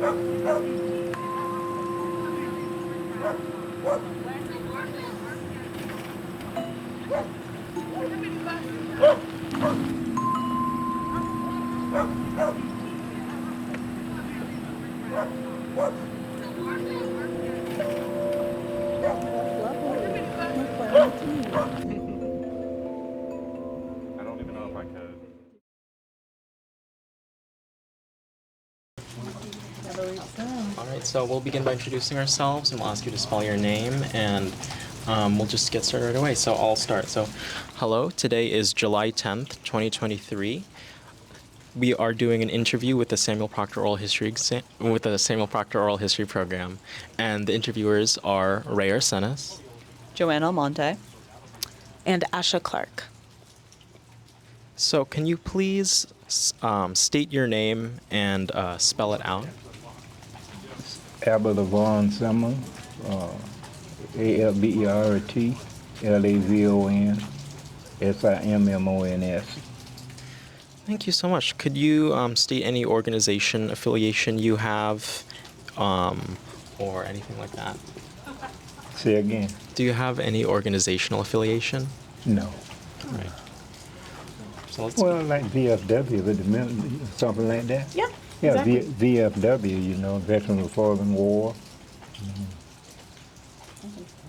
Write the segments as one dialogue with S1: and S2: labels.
S1: I don't even know if I could.
S2: All right, so we'll begin by introducing ourselves, and we'll ask you to spell your name, and we'll just get started right away. So I'll start. So, hello. Today is July 10th, 2023. We are doing an interview with the Samuel Proctor Oral History program, and the interviewers are Rey Arcenas,
S3: JoAnn Almonte,
S4: and Asha Clarke.
S2: So, can you please state your name and spell it out?
S5: Albert Levon Simmons, AlbertLavonSimmons.
S2: Thank you so much. Could you state any organization affiliation you have, or anything like that?
S5: Say again.
S2: Do you have any organizational affiliation?
S5: No.
S2: All right. So let's
S5: Well, like VFW, something like that.
S4: Yeah,
S5: Yeah,
S4: exactly.
S5: VFW, Veteran Reforming War.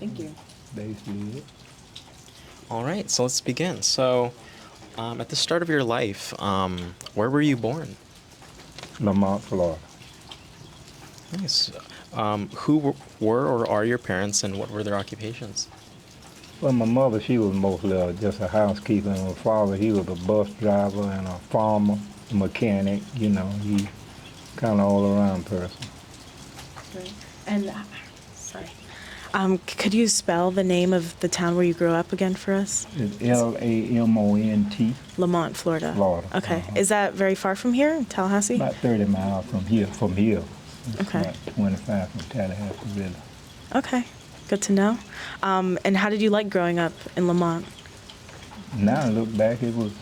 S3: thank you.
S5: Basically it.
S2: All right, so let's begin. So, at the start of your life, where were you born?
S5: Lamont, Florida.
S2: Nice. Who were or are your parents, and what were their occupations?
S5: Well, my mother, she was mostly just a housekeeper, and my father, he was a bus driver and a farmer, mechanic, he kind of all-around person.
S4: Great. And, sorry. Could you spell the name of the town where you grew up again for us?
S5: It's Lamont,
S4: Lamont, Florida.
S5: Florida.
S4: Okay. Is that very far from here, in Tallahassee?
S5: About 30 miles from here. It's
S4: Okay.
S5: about 25 from Tallahassee, really.
S4: Okay. Good to know. And how did you like growing up in Lamont?
S5: Now I look back, it was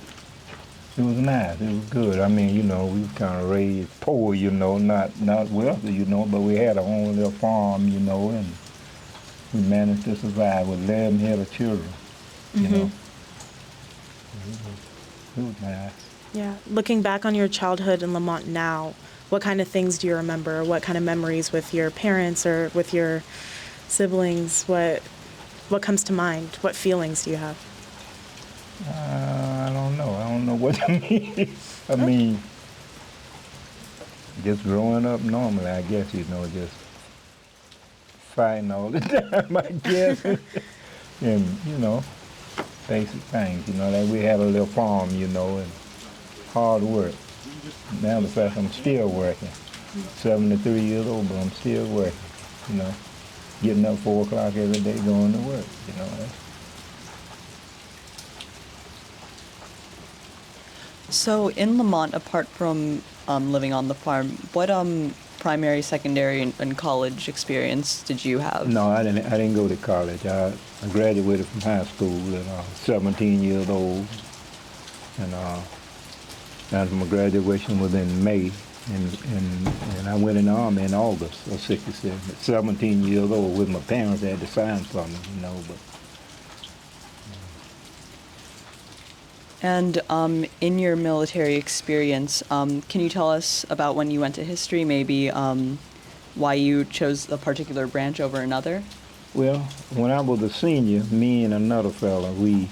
S5: nice. It was good. I mean, we were kind of raised poor, not wealthy, but we had our own little farm, and we managed to survive with 11 head of children, It was nice.
S4: Yeah. Looking back on your childhood in Lamont now, what kind of things do you remember? What kind of memories with your parents or with your siblings? What comes to mind? What feelings do you have?
S5: I don't know. I don't know what to mean. I mean, just growing up normally, I guess, just fighting all the time, I guess. And, basic things, like we had a little farm, and hard work. Matter of fact, I'm still working. 73 years old, but I'm still working, Getting up 4 o'clock every day, going to work,
S3: So in Lamont, apart from living on the farm, what primary, secondary, and college experience did you have?
S5: No, I didn't go to college. I graduated from high school at 17 years old, and my graduation was in May, and I went in the Army in August of '67. At 17 years old, with my parents, they had to sign for me, but.
S3: And in your military experience, can you tell us about when you went to history, maybe why you chose a particular branch over another?
S5: Well, when I was a senior, me and another fella, we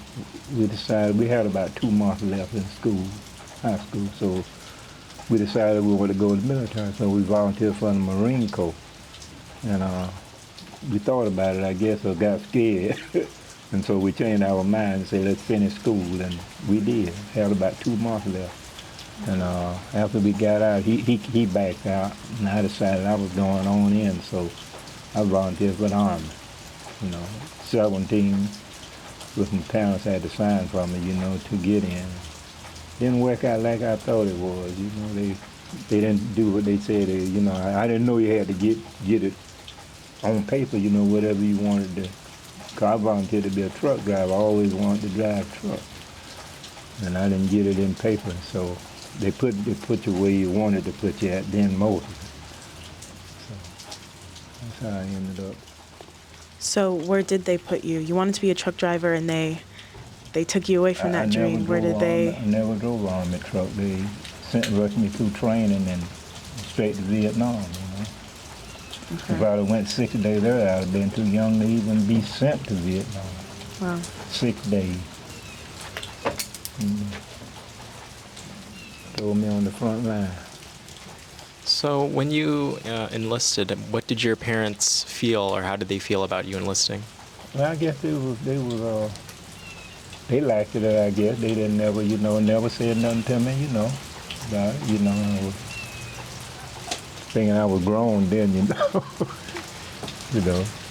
S5: decided we had about 2 months left in school, high school, so we decided we wanted to go in the military, so we volunteered for the Marine Corps. And we thought about it, I guess, or got scared. And so we changed our mind and said, let's finish school, and we did. Had about 2 months left. And after we got out, he backed out, and I decided I was going on in, so I volunteered for the Army. 17, with my parents had to sign for me, to get in. Didn't work out like I thought it was, they didn't do what they said, I didn't know you had to get it on paper, whatever you wanted to. Cause I volunteered to be a truck driver. I always wanted to drive truck, and I didn't get it in paper. So they put you where you wanted to put you at then Moses. how I ended up.
S4: So where did they put you? You wanted to be a truck driver, and they took you away from that dream. Where did they?
S5: I never drove Army truck. They rushed me through training and straight to Vietnam, you know.
S4: Okay.
S5: If I'd have went 6 days there, I'd have been too young to even be sent to Vietnam.
S4: Wow.
S5: 6 days. Throw me on the front line.
S2: So when you enlisted, what did your parents feel, or how did they feel about you enlisting?
S5: Well, I guess they liked it, I guess. They didn't never said nothing to me, about it, I was thinking I was grown then,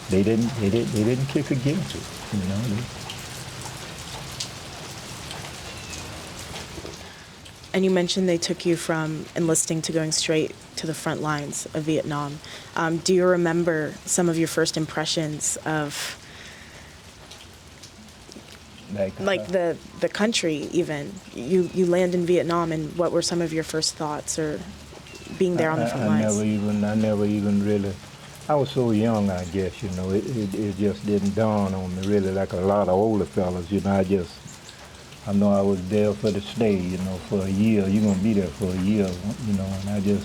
S5: They didn't kick against it,
S4: And you mentioned they took you from enlisting to going straight to the front lines of Vietnam. Do you remember some of your first impressions of like the country even? You land in Vietnam, and what were some of your first thoughts, or being there on the front lines?
S5: I never even really, I was so young, I guess, it just didn't dawn on me really like a lot of older fellas, I know I was there for the stay, for a year. You're going to be there for a year, and it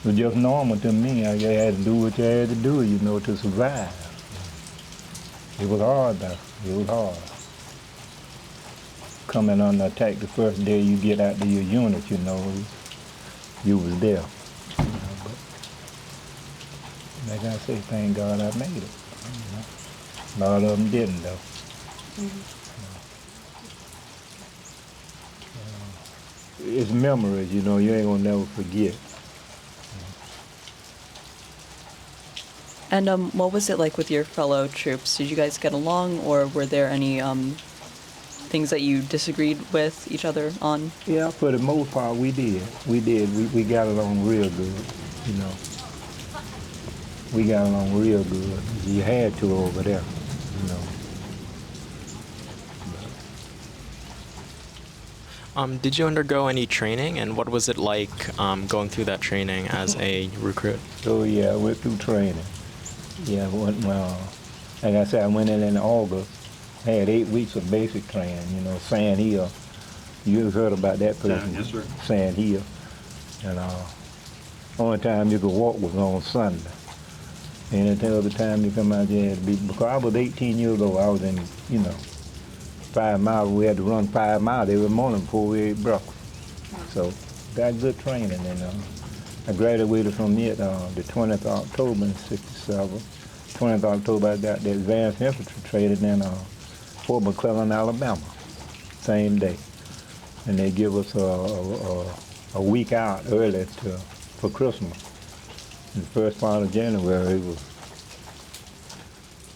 S5: was just normal to me. I had to do what you had to do, to survive. It was hard, though. It was hard. Coming under attack the first day you get out to your unit, you was there. But like I say, thank God I made it. A lot of them didn't, though.
S4: Mm-hmm.
S5: It's memories, you ain't gonna never forget.
S3: And what was it like with your fellow troops? Did you guys get along, or were there any things that you disagreed with each other on?
S5: Yeah, for the most part, we did. We got along real good, We got along real good. You had to over there,
S2: Did you undergo any training, and what was it like going through that training as a recruit?
S5: Oh yeah, I went through training. Yeah, like I said, I went in August. Had 8 weeks of basic training, Sand Hill. You heard about that place?
S1: Yes, sir.
S5: Sand Hill. And only time you could walk was on Sunday. And the other time you come out there, because I was 18 years old, I was in, 5 miles. We had to run 5 miles every morning before we ate breakfast. So got good training, and I graduated from it the 20th of October in '67. 20th of October, I got the advanced infantry training in Fort McClellan, Alabama, same day. And they give us a week out early for Christmas. And the first part of January it was.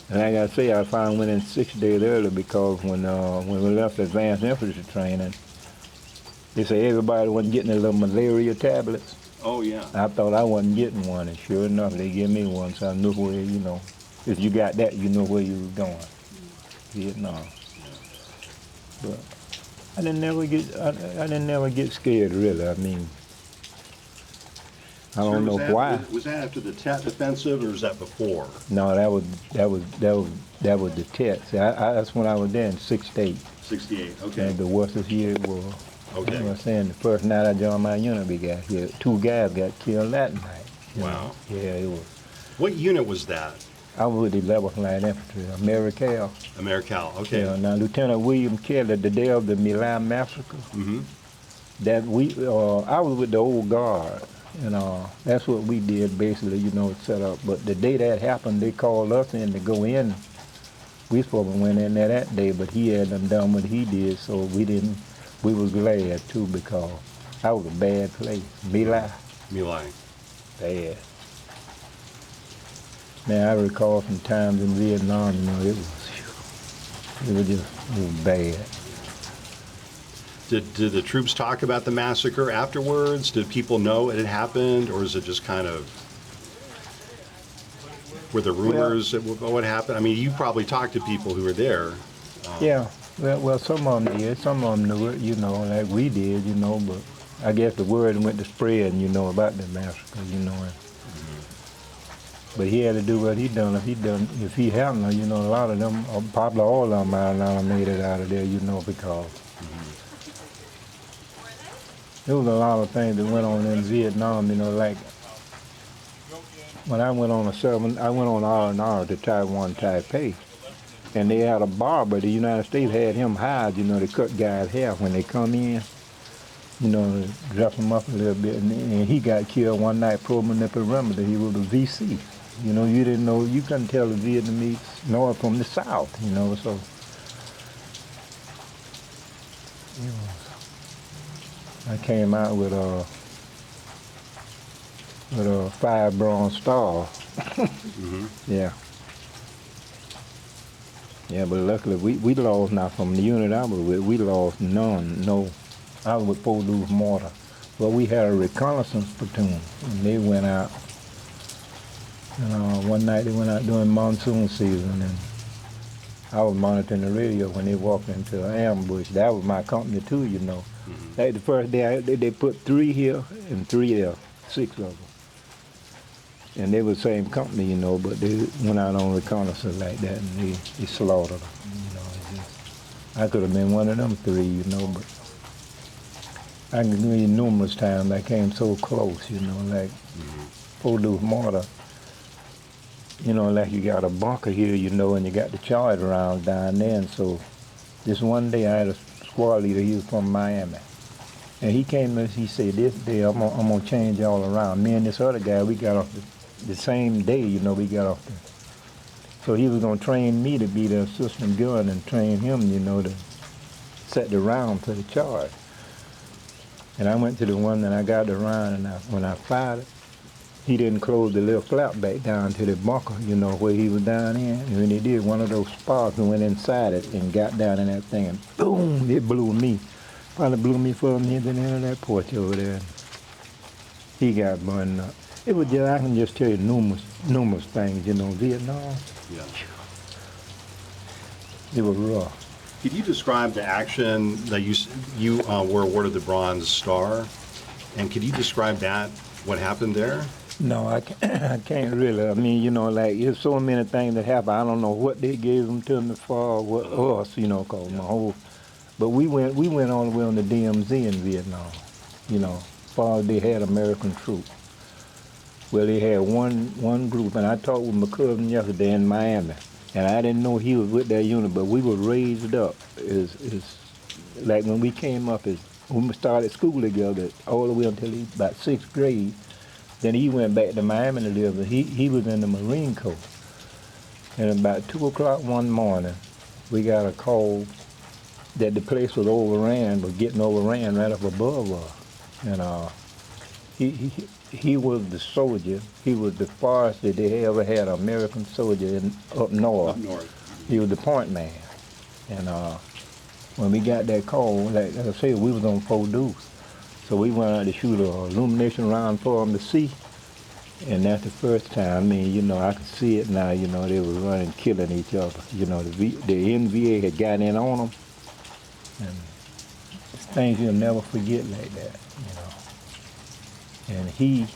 S5: And like I say, I finally went in 6 days early because when we left advanced infantry training, they said everybody wasn't getting their little malaria tablets.
S1: Oh, yeah.
S5: I thought I wasn't getting one, and sure enough, they gave me one, so I knew where, if you got that, you know where you was going. Vietnam. But I didn't never get scared, really. I mean, I don't know why.
S6: Was that after the Tet offensive, or was that before?
S5: No, that was the Tet. See, that's when I was there in '68.
S6: '68. Okay.
S5: And the worst year it was.
S6: Okay.
S5: I was saying the first night I joined my unit, we got here. 2 guys got killed that night.
S6: Wow.
S5: Yeah, it was.
S6: What unit was that?
S5: I was with the 11th Line Infantry, Americal.
S6: Americal. Okay.
S5: Yeah, now Lieutenant William Kelly, the day of the Milan massacre.
S6: Mm-hmm.
S5: I was with the old guard, and that's what we did basically, set up. But the day that happened, they called us in to go in. We supposed to went in there that day, but he had done what he did, so we didn't. We was glad too, because that was a bad place. Milan. Bad. Man, I recall some times in Vietnam, it was bad.
S6: Did the troops talk about the massacre afterwards? Did people know it had happened, or is it just kind of, were there rumors of what happened? I mean, you probably talked to people who were there.
S5: Yeah, well, some of them did. Some of them knew it, like we did, but I guess the word went to spread, about the massacre, But he had to do what he done. If he hadn't, you know, a lot of them, probably all of them might not have made it out of there, you know, because there was a lot of things that went on in Vietnam, you know, like when I went on R&R to Taiwan, Taipei, and they had a barber. The United States had him hired, you know, to cut guys' hair when they come in, you know, dress them up a little bit. And he got killed one night, perimeter. He was a VC. You know, you didn't know, you couldn't tell the Vietnamese north from the south, you know, so. You know, I came out with a 5 Bronze Star. Yeah. Yeah, but luckily we lost now from the unit I was with, we lost none, no. I was with Pugh Mortar. Well, we had a reconnaissance platoon, and they went out. And one night they went out during monsoon season, and I was monitoring the radio when they walked into an ambush. That was my company too, you know. Like the first day, they put 3 here and 3 there, 6 of them. And they were the same company, you know, but they went out on reconnaissance like that, and they slaughtered them, you know. I could have been one of them 3, you know, but I can give you numerous times I came so close, you know, like Pugh Mortar. You know, like you got a bunker here, you know, and you got the charge rounds down there. And so this one day I had a squad leader, he was from Miami. And he came and he said, this day I'm gonna change all around. Me and this other guy, we got off the same day, you know, we got off the. So he was gonna train me to be the assistant gun and train him, you know, to set the round for the charge. And I went to the one and I got the round, and when I fired it, he didn't close the little flap back down to the bunker, you know, where he was down in. And when he did, one of those sparks went inside it and got down in that thing, and boom, it blew me. Probably blew me from here to the end of that porch over there. He got burned up. It was just, I can just tell you numerous things, you know, Vietnam.
S6: Yeah.
S5: It was rough.
S6: Could you describe the action that you were awarded the Bronze Star? And could you describe that, what happened there?
S5: No, I can't really. I mean, you know, like, there's so many things that happen. I don't know what they gave them to me for, or what us, you know, cause my whole. But we went all the way on the DMZ in Vietnam, you know, as far as they had American troops. Well, they had one group, and I talked with my cousin yesterday in Miami, and I didn't know he was with that unit, but we were raised up. Is like when we came up, when we started school together, all the way until he about 6th grade. Then he went back to Miami to live, and he was in the Marine Corps. And about 2 o'clock one morning, we got a call that the place was getting overran right up above us. And he was the soldier. He was the farthest that they ever had an American soldier up north.
S6: Up north.
S5: He was the point man. And when we got that call, like I said, we was on 4 deuce. So we went out to shoot an illumination round for them to see. And that's the first time, I mean, you know, I could see it now, you know, they were running, killing each other. You know, the NVA had gotten in on them. And it's things you'll never forget like that, you know. And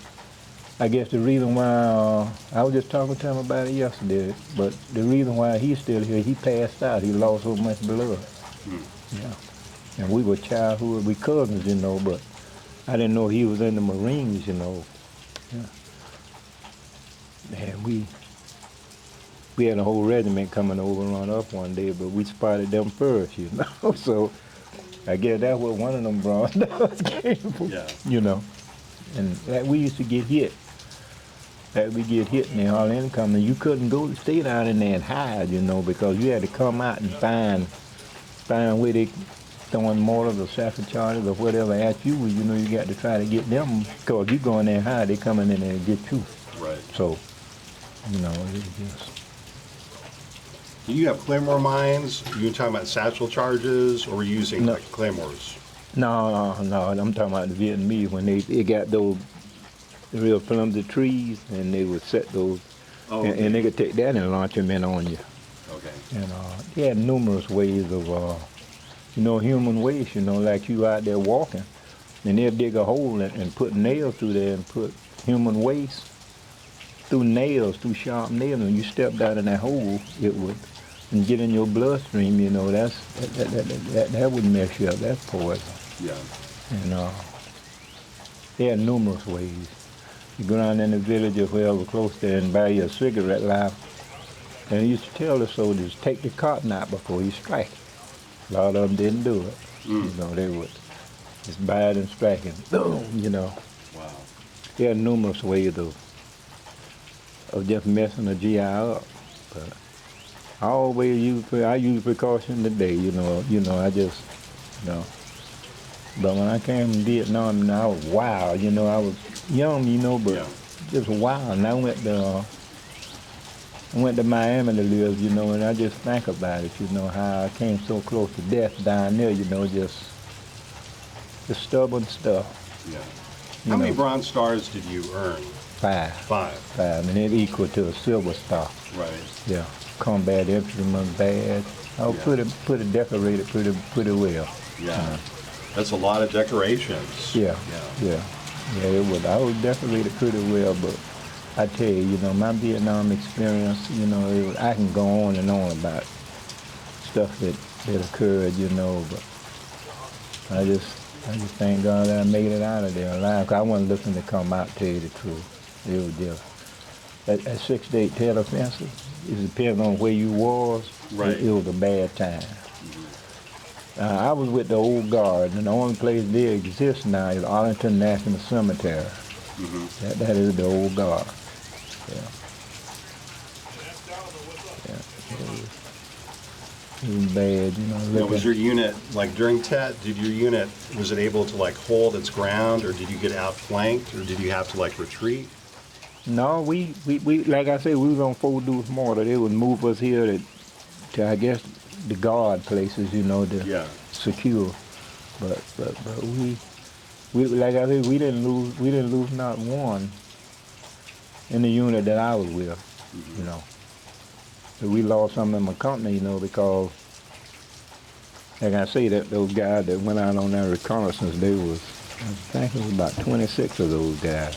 S5: I guess the reason why, I was just talking to him about it yesterday, but the reason why he's still here, he passed out. He lost so much blood. Yeah. And we were we cousins, you know, but I didn't know he was in the Marines, you know. Yeah. And we had a whole regiment coming over and run up one day, but we spotted them first, you know. So I guess that's what one of them Bronze Stars came from, you know. And like we used to get hit. Like we get hit and they all incoming. You couldn't stay down in there and hide, you know, because you had to come out and find where they throwing mortars or sapphire charges or whatever at you. You know, you got to try to get them, because you go in there and hide, they coming in there and get you.
S6: Right.
S5: So, you know, it just.
S6: Do you have claymore mines? Are you talking about satchel charges, or were you using like claymores?
S5: No, I'm talking about the Vietnamese when they got those real flimsy trees, and they would set those, and they could take that and launch them in on you.
S6: Okay.
S5: And they had numerous ways of, you know, human waste, you know, like you out there walking, and they'll dig a hole and put nails through there and put human waste, through nails, through sharp nails. When you step down in that hole, it would, and get in your bloodstream, you know, that would mess you up. That's poison.
S6: Yeah.
S5: And there are numerous ways. You go down in the village or wherever close there and buy you a cigarette lighter. And they used to tell the soldiers, take the cotton out before you strike it. A lot of them didn't do it. You know, they would just buy it and strike it. Boom, you know.
S6: Wow.
S5: There are numerous ways of just messing a GI up. But I always use precaution today, you know, I just, you know. But when I came from Vietnam, you know, I was wild, you know, I was young, you know, but just wild. And I went to Miami to live, you know, and I just think about it, you know, how I came so close to death down there, you know, just stubborn stuff.
S6: Yeah. How many Bronze Stars did you earn?
S5: 5.
S6: 5.
S5: And it equal to a Silver Star.
S6: Right.
S5: Yeah. Combat Infantryman badge. I was pretty decorated pretty well.
S6: Yeah. That's a lot of decorations.
S5: Yeah. It was. I was decorated pretty well, but I tell you, you know, my Vietnam experience, you know, I can go on and on about stuff that occurred, you know, but I just thank God that I made it out of there alive. 'Cause I wasn't looking to come out, tell you the truth. It was just that 6 to 8 tail offensive. It depends on where you was.
S6: Right.
S5: It was a bad time. I was with the old guard, and the only place they exist now is Arlington National Cemetery. That is the old guard. Yeah. It was bad, you know.
S6: Now, was your unit, like during Tet, was it able to like hold its ground, or did you get outflanked, or did you have to like retreat?
S5: No, we like I said, we was on 4 Deuce Mortar. They would move us here to I guess the guard places, you know, to secure. But we like I said, we didn't lose not one in the unit that I was with, you know. But we lost some in my company, you know, because like I say, that those guys that went out on that reconnaissance, I think it was about 26 of those guys.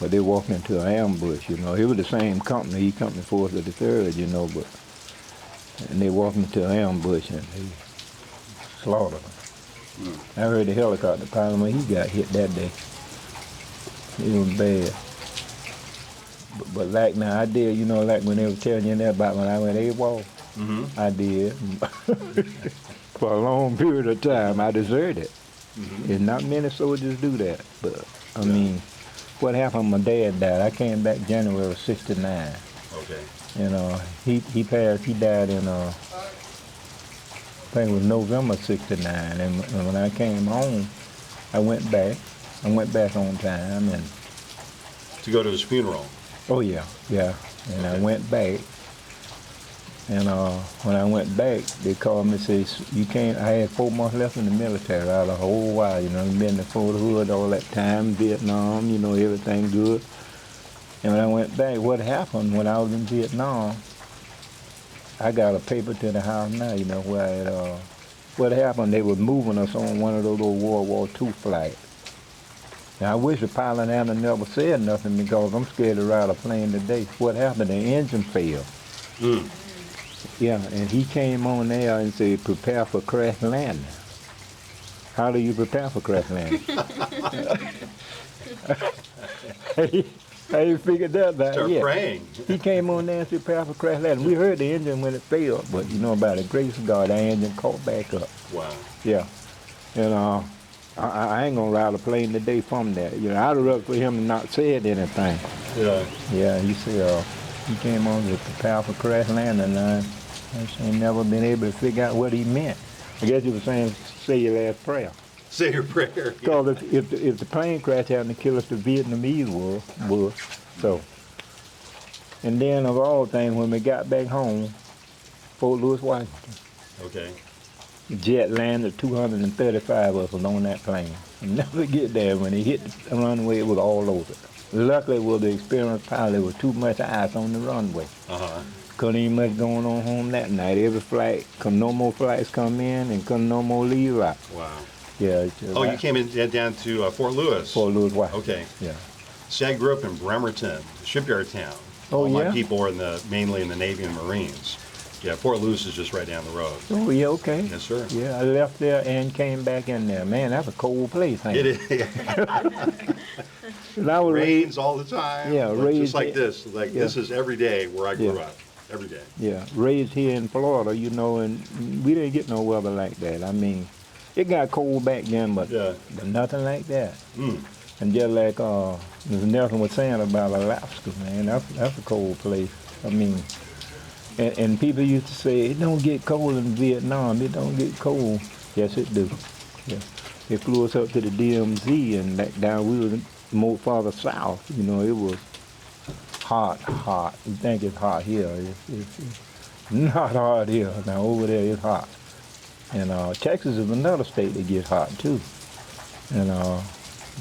S5: But they walked into an ambush, you know. It was the same company, Company 4th of the 3rd, you know, and they walked into an ambush and they slaughtered them. I heard the helicopter pilot when he got hit that day. It was bad. But like now, I did, you know, like when they were telling you that about when I went AWOL, I did. For a long period of time, I deserved it. And not many soldiers do that. But, I mean, what happened, my dad died. I came back January of '69.
S6: Okay.
S5: And he died in, I think it was November '69. And when I came home, I went back on time. And
S6: To go to his funeral?
S5: oh, yeah. And I went back. And when I went back, they called me and said, you can't, I had 4 months left in the military out of a whole while, you know, I've been in the Fort Hood all that time, Vietnam, you know, everything good. And when I went back, what happened when I was in Vietnam, I got a paper to the house now, you know, where what happened, they were moving us on one of those old World War II flights. Now, I wish the pilot hadn't never said nothing because I'm scared to ride a plane today. What happened, the engine failed. Yeah, and he came on there and said, prepare for crash landing. How do you prepare for crash landing? I ain't figured that out
S6: Start
S5: yet.
S6: praying.
S5: He came on there and said, prepare for crash landing. We heard the engine when it failed, but you know, by the grace of God, the engine caught back up.
S6: Wow.
S5: Yeah, and I ain't gonna ride a plane today from that. You know, I'd have rather for him to not said anything.
S6: Yeah.
S5: Yeah, he said, he came on to prepare for crash landing, and I ain't never been able to figure out what he meant. I guess he was saying, say your last prayer.
S6: Say your prayer.
S5: Because if the plane crash happened to kill us, the Vietnamese would. So, and then of all things, when we got back home, Fort Lewis, Washington,
S6: Okay.
S5: jet landed, 235 of us on that plane. I'll never get there. When it hit the runway, it was all over. Luckily, with the experienced pilot, there was too much ice on the runway. Couldn't even much going on home that night. Every flight, no more flights come in and no more leave out.
S6: Wow.
S5: Yeah.
S6: Oh, you came in down to Fort Lewis?
S5: Fort Lewis, Washington.
S6: Okay.
S5: Yeah.
S6: See, I grew up in Bremerton, a shipyard town.
S5: Oh,
S6: All my
S5: yeah?
S6: people are mainly in the Navy and Marines. Yeah, Fort Lewis is just right down the road.
S5: Oh, yeah, okay.
S6: Yes, sir.
S5: Yeah, I left there and came back in there. Man, that's a cold place, ain't
S6: It
S5: it?
S6: is.
S5: And I was
S6: Rains all the time.
S5: Yeah,
S6: like,
S5: raised
S6: just like
S5: it-
S6: this. Like
S5: yeah.
S6: this is every day where I grew
S5: Yeah.
S6: up. Every day.
S5: Yeah, raised here in Florida, you know, and we didn't get no weather like that. I mean, it got cold back then, but
S6: Yeah.
S5: nothing like that.
S6: Mm.
S5: And just like Mr. Nelson was saying about Alaska, man, that's a cold place. I mean, and people used to say, it don't get cold in Vietnam, it don't get cold. Yes, it do. Yeah. They flew us up to the DMZ, and back down, we was more farther south, you know, it was hot. You think it's hot here. It's not hot here. Now over there it's hot. And Texas is another state that gets hot too. And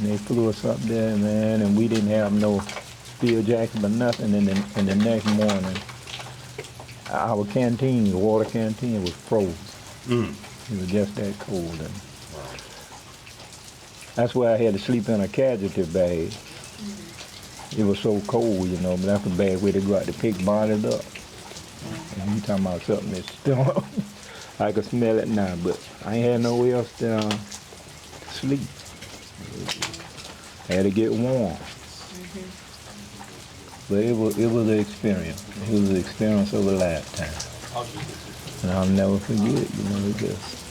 S5: they flew us up there, man, and we didn't have no steel jacket or nothing. And the next morning, our canteen, the water canteen, was frozen.
S6: Mm.
S5: It was just that cold. And that's why I had to sleep in a casualty bag. It was so cold, you know, but that's a bad way to go out to pick bodies up. And you talking about something that's still, I could smell it now, but I ain't had nowhere else to sleep. I had to get warm. But it was an experience. It was an experience of a lifetime. And I'll never forget, you know, it just,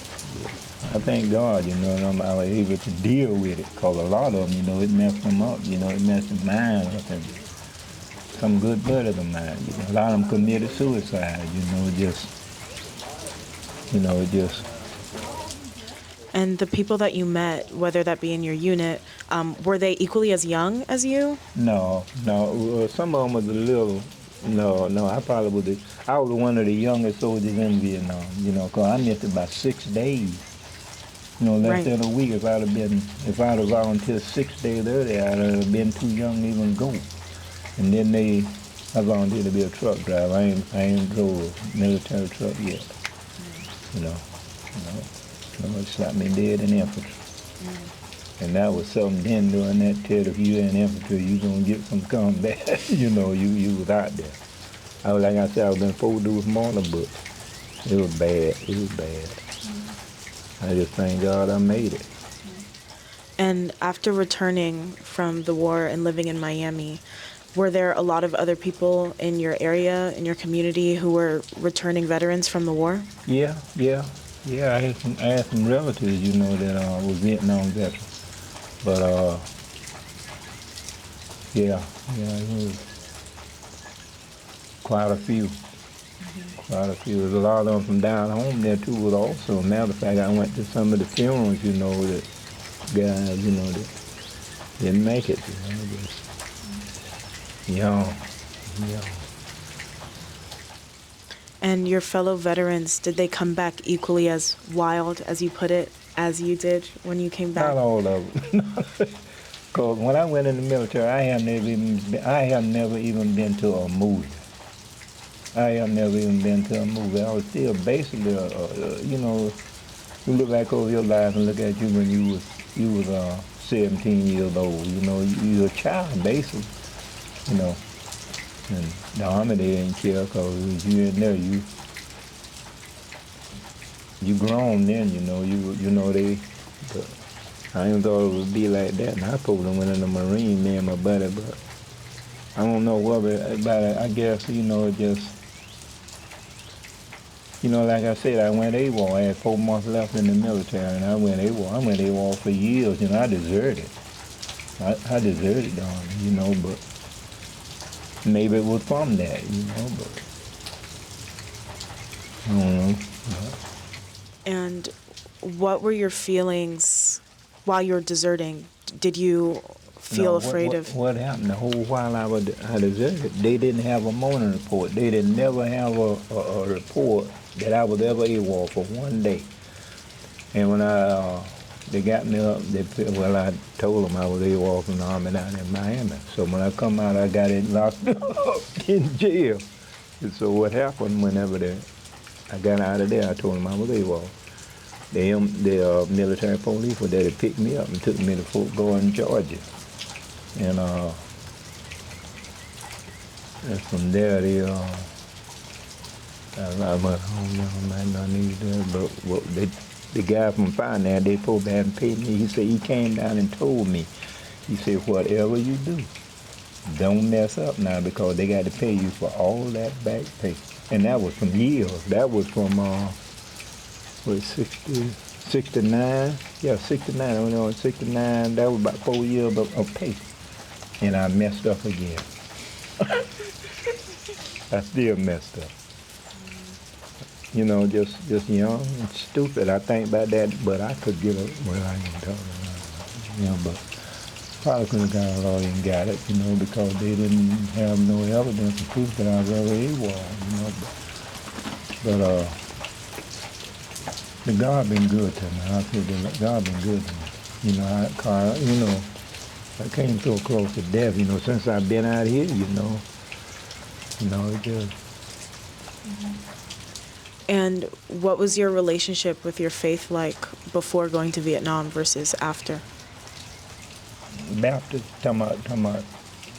S5: I thank God, you know, and I was able to deal with it, because a lot of them, you know, it messed them up, you know, it messed their mind up, and some good buddies of mine, you know, a lot of them committed suicide, it just.
S4: And the people that you met, whether that be in your unit, were they equally as young as you?
S5: No, some of them was a little, no, I was one of the youngest soldiers in Vietnam, you know, because I missed it by 6 days. You know, less than a week. If I'd have volunteered 6 days earlier, I'd have been too young to even go. And then I volunteered to be a truck driver. I ain't drove a military truck yet. You know, it shot me dead in infantry. And that was something then doing that, Ted, if you in infantry, you gonna get some combat. You know, you was out there. Like I said, I was in Fort Deuce Morning, but it was bad. I just thank God I made it.
S4: And after returning from the war and living in Miami, were there a lot of other people in your area, in your community, who were returning veterans from the war?
S5: Yeah. I had some relatives, you know, that was Vietnam veterans. But yeah, it was quite a few. There's a lot of them from down home there too. Was also, matter of fact, I went to some of the funerals, you know, that guys, you know, that didn't make it. You know, just young.
S4: And your fellow veterans, did they come back equally as wild, as you put it, as you did when you came back?
S5: Not all of them. Because when I went in the military, I have never even been to a movie. I was still basically, you know, you look back over your life and look at you when you was 17 years old. You know, you were a child, basically. You know, and the Army, they didn't care, because you in there, you grown then. You know but I didn't thought it would be like that. And I probably went in the Marine, me and my buddy, but I don't know what about it. I guess, you know, it just. You know, like I said, I went AWOL. I had 4 months left in the military, and I went AWOL. I went AWOL for years, you know. I deserved it. I deserved it, darn, you know, but maybe it was from that, you know, but I don't know.
S4: And what were your feelings while you were deserting? Did you feel afraid of?
S5: What happened the whole while I deserted? They didn't have a morning report. They didn't never have a report that I was ever AWOL for one day. And when they got me up, I told them I was AWOL from the Army down in Miami. So when I come out, I got it locked up in jail. And so what happened whenever I got out of there, I told them I was AWOL. The military police were there to pick me up and took me to Fort Gordon, Georgia. And from there, I might not need that, but the guy from finance, they supposed to have paid me. He said he came down and told me. He said, whatever you do, don't mess up now because they got to pay you for all that back pay. And that was from years. That was from, 69? Yeah, 69. I went on 69. That was about 4 years of pay. And I messed up again. I still messed up. You know, just young and stupid. I think about that, but I could get a, well, I ain't gonna talk about it, you know, but probably could have got a lawyer and got it, you know, because they didn't have no evidence to prove that I was ever AWOL, you know. But the God been good to me. I feel that God been good to me. You know, I came so close to death, you know, since I've been out here, you know, it just.
S4: And what was your relationship with your faith like before going to Vietnam versus after?
S5: Baptist, talking about.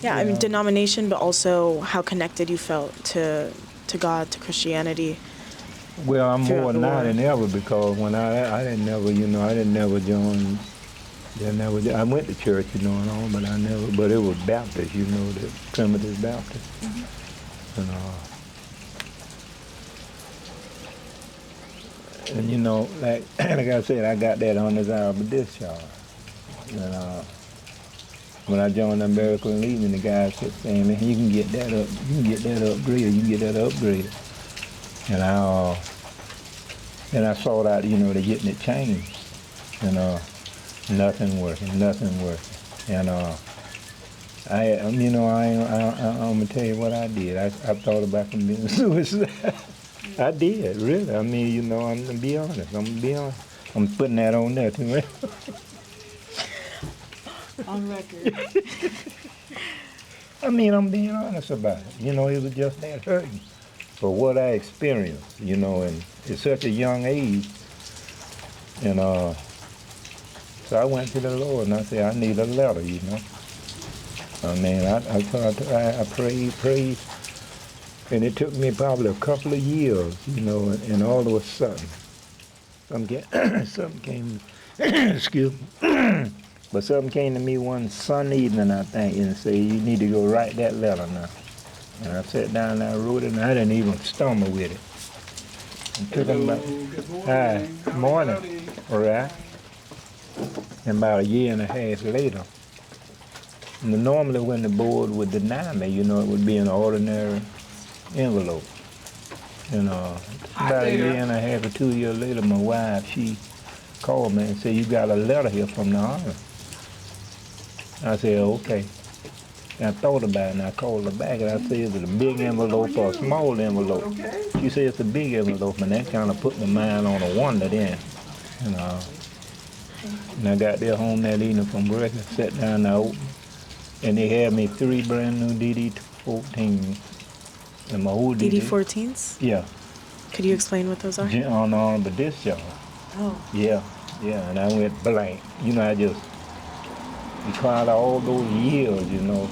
S4: Yeah, I mean denomination, but also how connected you felt to God, to Christianity.
S5: Well, I'm more
S4: the
S5: now
S4: war.
S5: than ever because when I didn't never join. I went to church, you know, and all, but it was Baptist, you know, the primitive Baptist. And you know, like I said, I got that undesirable discharge. And when I joined the American Legion, the guy kept saying, man, you can get that upgraded. And I saw that, you know, they're getting it changed. And nothing working. And I'm gonna tell you what I did. I thought about committing suicide. I did, really. I mean, you know, I'm gonna be honest. I'm putting that on there too.
S3: On record.
S5: I mean, I'm being honest about it. You know, it was just that hurting for what I experienced, you know, and at such a young age. And so I went to the Lord and I said, I need a letter, you know. I mean, I prayed, and it took me probably a couple of years, you know, and all of a sudden, something came, excuse me, but something came to me one Sunday evening, I think, and said, you need to go write that letter now. And I sat down and I wrote it, and I didn't even stumble with it. It took about, hi, good morning, all right. And about a year and a half later, normally when the board would deny me, you know, it would be an ordinary envelope. And about a year and a half or 2 years later, my wife, she called me and said, you got a letter here from the Army. I said, okay. And I thought about it and I called her back and I said, is it a big envelope or a small envelope? She said, it's a big envelope, and that kind of put my mind on a wonder then. And I got there home that evening from work and sat down and I opened. And they had me 3 brand new DD-14s. And my old
S4: DD-14s?
S5: Yeah.
S4: Could you explain what those are?
S5: On honorable discharge.
S4: Oh.
S5: Yeah, and I went blank. You know, I just recalled all those years, you know.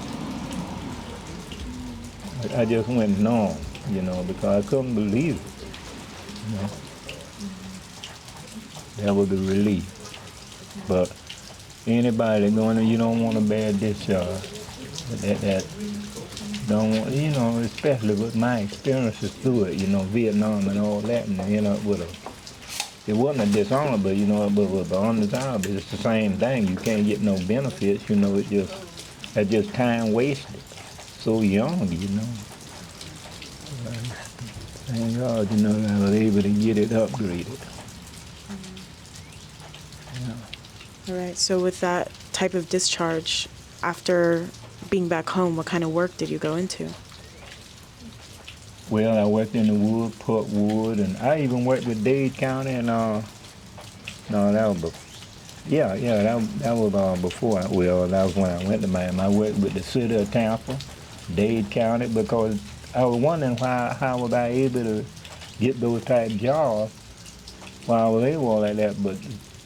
S5: I just went numb, you know, because I couldn't believe it. You know. That was the relief. But anybody going, you don't want a bad discharge. That don't want, you know, especially with my experiences through it, you know, Vietnam and all that, and you know, it wasn't a dishonorable, you know, but with the undesirable, it's the same thing. You can't get no benefits, you know, it's just time wasted. So young, you know. Thank God, you know, I was able to get it upgraded.
S4: All right, so with that type of discharge, after being back home, what kind of work did you go into?
S5: Well, I worked in the wood, put wood, and I even worked with Dade County, and that was before. That was before. That was when I went to Miami. I worked with the city of Tampa, Dade County, because I was wondering how was I able to get those type jobs while I was AWOL like that, but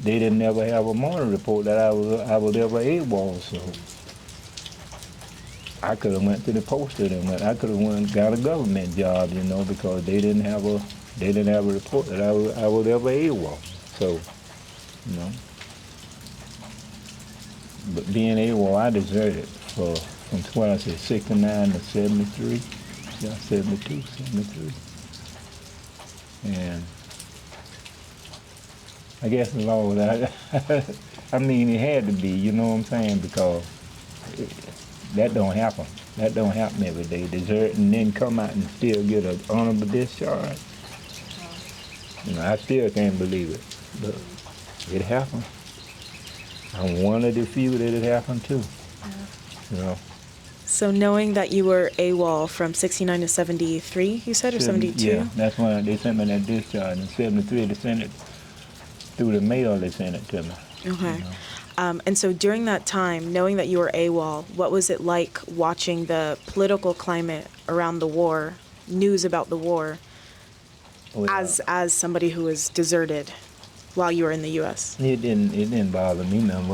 S5: they didn't ever have a morning report that I was ever AWOL, so I could have went to the post and went. I could have went and got a government job, you know, because they didn't have a report that I was ever AWOL. So, you know. But being AWOL, I deserted from what I said, 69 to 73. Yeah, 72, 73. And I guess the law was I mean, it had to be, you know what I'm saying, because that don't happen. That don't happen every day. Desert and then come out and still get an honorable discharge. You know, I still can't believe it, but it happened. I'm one of the few that it happened to. You know.
S4: So knowing that you were AWOL from 69 to 73, you said, or 72?
S5: Yeah, that's when they sent me that discharge. In 73, they sent it through the mail. They sent it to me.
S4: Okay.
S5: You know.
S4: And so during that time, knowing that you were AWOL, what was it like watching the political climate around the war, news about the war,
S5: Well,
S4: as somebody who was deserted while you were in the U.S.?
S5: It didn't bother me none.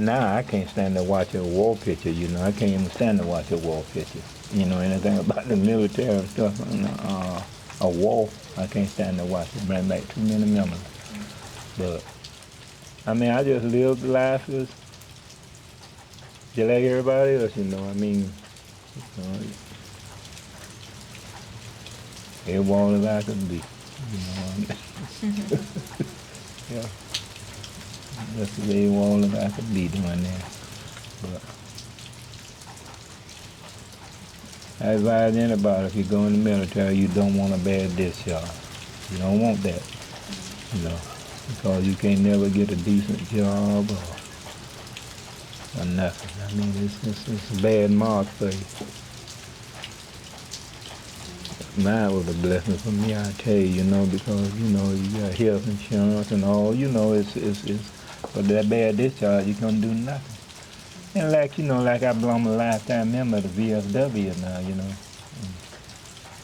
S5: Now I can't stand to watch a war picture. You know, I can't even stand to watch a war picture. You know, anything about the military and stuff. A war, I can't stand to watch it. Bring back too many memories. But I mean, I just lived the life just like everybody else. You know, I mean, you know, AWOL as I could be. You know. Yeah. That's the AWOL as I could be doing that. But I advise anybody, if you go in the military, you don't want a bad discharge. You don't want that, you know, because you can't never get a decent job or nothing. I mean, it's a bad mark for you. Mine was a blessing for me, I tell you, you know, because, you know, you got health insurance and all, you know, but that bad discharge, you can't do nothing. And like, you know, like I belong a lifetime member of the VFW now, you know.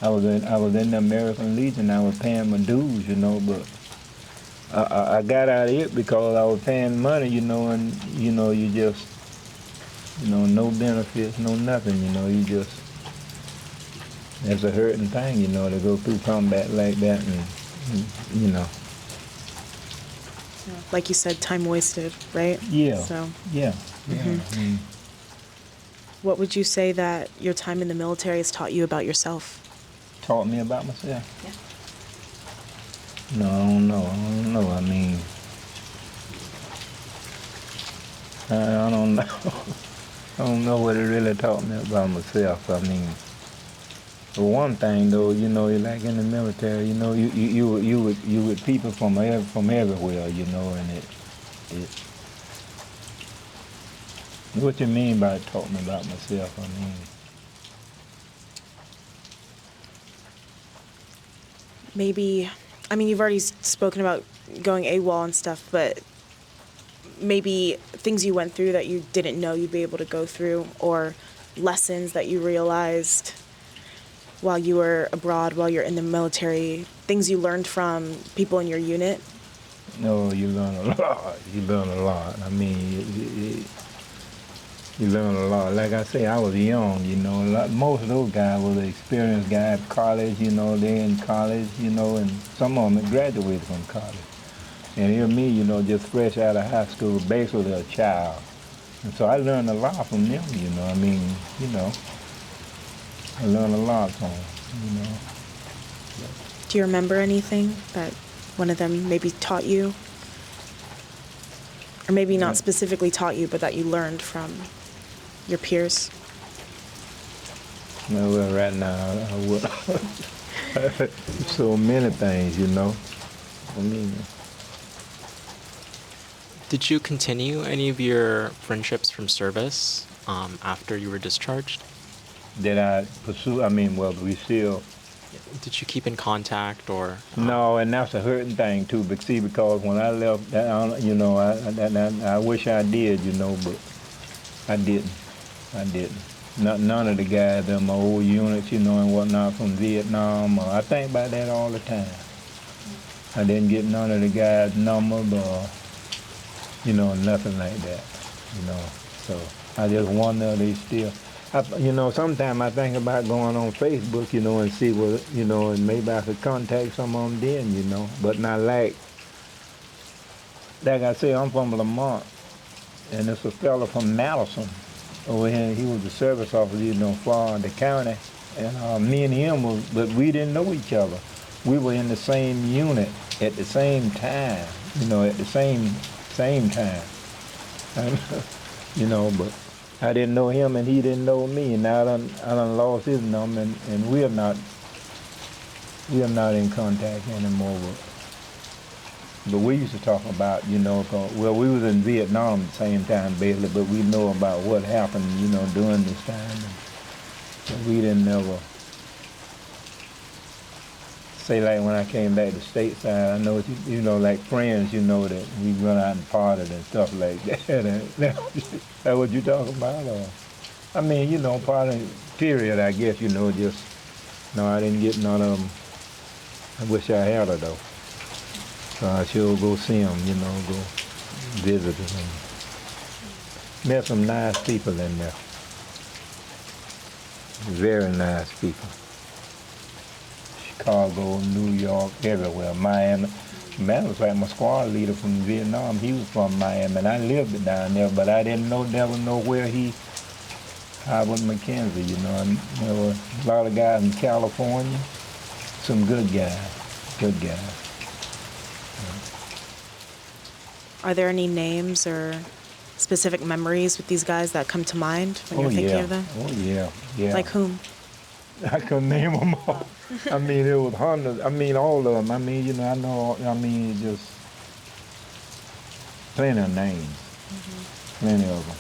S5: I was in the American Legion, I was paying my dues, you know, but I got out of it because I was paying money, you know, and, you know, you just, you know, no benefits, no nothing, you know, you just, it's a hurting thing, you know, to go through combat like that and you know.
S4: Like you said, time wasted, right?
S5: Yeah,
S4: So,
S5: yeah. I mean,
S4: what would you say that your time in the military has taught you about yourself?
S5: taught me about myself.
S3: Yeah.
S5: No, I don't know. I mean, I don't know. I don't know what it really taught me about myself. I mean, for one thing though, you know, like in the military, you know, you with people from everywhere, you know, and it. What you mean by it taught me about myself? I mean,
S4: Maybe, I mean, you've already spoken about going AWOL and stuff, but maybe things you went through that you didn't know you'd be able to go through, or lessons that you realized while you were abroad, while you're in the military, things you learned from people in your unit?
S5: no, you learn a lot. You learn a lot. I mean, you learn a lot. Like I say, I was young, you know. Most of those guys were experienced guys at college, you know. They're in college, you know, and some of them had graduated from college. And here me, you know, just fresh out of high school, basically a child. And so I learned a lot from them, you know. I mean, you know, I learned a lot from them, you know.
S4: Do you remember anything that one of them maybe taught you? Or maybe not specifically taught you, but that you learned from your peers?
S5: Well, right now, I would so many things, you know. I mean,
S2: Did you continue any of your friendships from service after you were discharged?
S5: did I pursue? I mean, well, we still.
S2: Did you keep in contact or?
S5: No, and that's a hurting thing too. But see, because when I left, you know, I wish I did, you know, but I didn't. None of the guys in my old units, you know, and whatnot from Vietnam. I think about that all the time. I didn't get none of the guys' numbers or, you know, nothing like that, you know. So I just wonder, they still. Sometimes I think about going on Facebook, and see what, and maybe I could contact some of them then, but not like I say, I'm from Lamont, and it's a fella from Madison over here. He was a service officer, for the county, and me and him but we didn't know each other. We were in the same unit at the same time, at the same time, but I didn't know him and he didn't know me, and now I done lost his number, and we are not in contact anymore. But we used to talk about, we was in Vietnam at the same time, basically, but we know about what happened, during this time. And we didn't never say, like, when I came back to stateside, I know, like friends, that we run out and partied and stuff like that. That's what you talking about? Or, partying, period, I guess, no, I didn't get none of them. I wish I had her, though. So I sure go see them, go visit them. Met some nice people in there. Very nice people. Chicago, New York, everywhere, Miami. Matter of fact, my squad leader from Vietnam, he was from Miami, and I lived down there, but I didn't never know where Howard McKenzie, and there were a lot of guys in California, some good guys.
S4: Are there any names or specific memories with these guys that come to mind when you're thinking of them?
S5: Oh, yeah.
S4: Like whom?
S5: I couldn't name them all. There was hundreds. All of them. I know, just plenty of names. Mm-hmm. Plenty of them.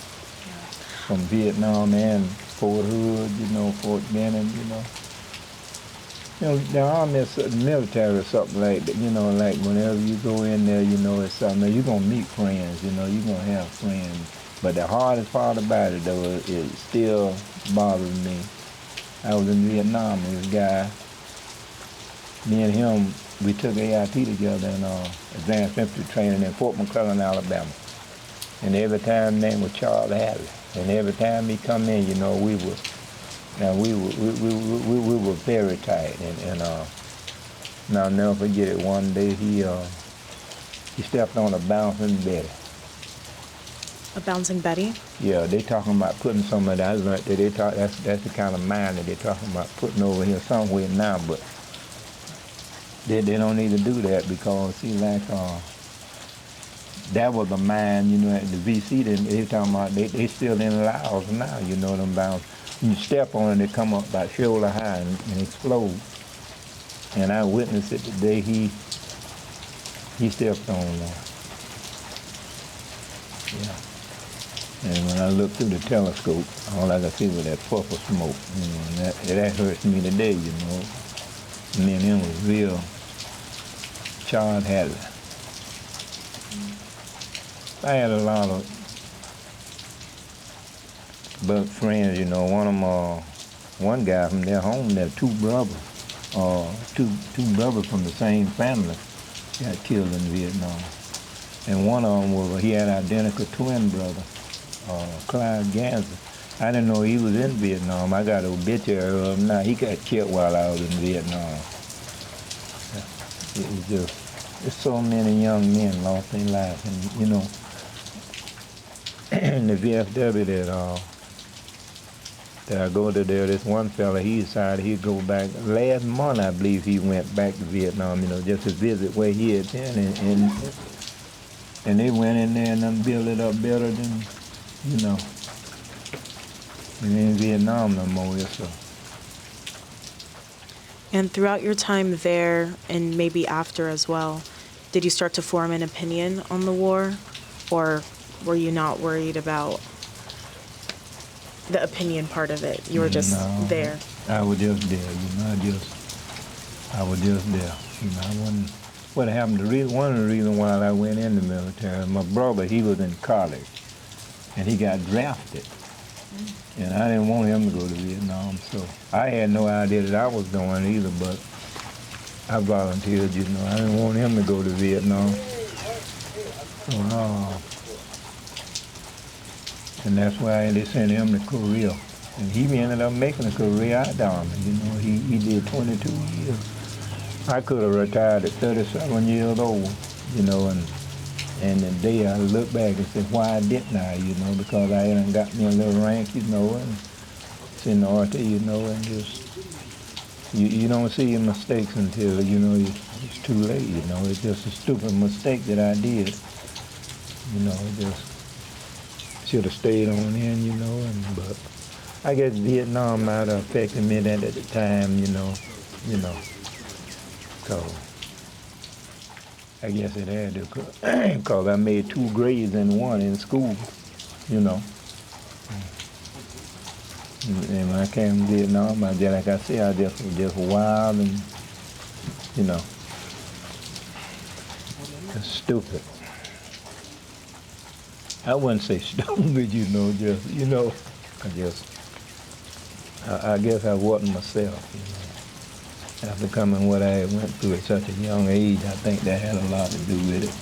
S5: Yeah. From Vietnam and Fort Hood, Fort Benning, the Army is military or something like that, like whenever you go in there, it's something, you're going to meet friends, you're going to have friends. But the hardest part about it, though, it still bothers me. I was in Vietnam, this guy, me and him, we took AIT together in advanced infantry training in Fort McClellan, Alabama. And every time his name was Charles Hadley. And every time he come in, we were very tight. And I'll never forget it. One day he stepped on a bouncing Betty.
S4: A bouncing Betty?
S5: Yeah, they talking about putting some of that. I learned that that's the kind of mine that they're talking about putting over here somewhere now, but they don't need to do that because, see, like, that was a mine, at the VC, they talking about, they still in Laos now, them bounce. You step on it, they come up about shoulder high and explode. And I witnessed it the day he stepped on one. Yeah. And when I looked through the telescope, all I could see was that purple smoke, and that hurts me today, Me and him was real. Charles Hadley. I had a lot of friends, one guy from their home, there two brothers, two brothers from the same family got killed in Vietnam. And one of them he had an identical twin brother, Clyde Ganser. I didn't know he was in Vietnam. I got an obituary of him now. He got killed while I was in Vietnam. It was there's so many young men lost their lives. And, in the VFW that I go to there, this one fella, he decided he'd go back. Last month, I believe, he went back to Vietnam, just to visit where he had been. And they went in there and done built it up better than, and in Vietnam no more. So.
S4: And throughout your time there, and maybe after as well, did you start to form an opinion on the war? Or were you not worried about the opinion part of it? You were just there.
S5: I was just there, I was just there. I wasn't. What happened, one of the reasons why I went in the military, my brother, he was in college, and he got drafted. And I didn't want him to go to Vietnam, so I had no idea that I was going either, but I volunteered, I didn't want him to go to Vietnam. So, and that's why they sent him to Korea. And he ended up making a career out down. You know, he did 22 years. I could have retired at 37 years old, you know, and the day I look back and say, why didn't I, you know, because I hadn't got me a little rank, you know, and seniority, you know, and just, you don't see your mistakes until, you know, it's too late, you know. It's just a stupid mistake that I did, you know, just should have stayed on in, you know, but I guess Vietnam might have affected me that at the time, you know, so I guess it had to, because I made 2 grades in one in school, you know. And when I came to Vietnam, I did, like I said, I just was just wild and, you know, just stupid. I wouldn't say stupid, you know, just, you know, I guess I wasn't myself, you know. After coming what I went through at such a young age, I think that had a lot to do with it.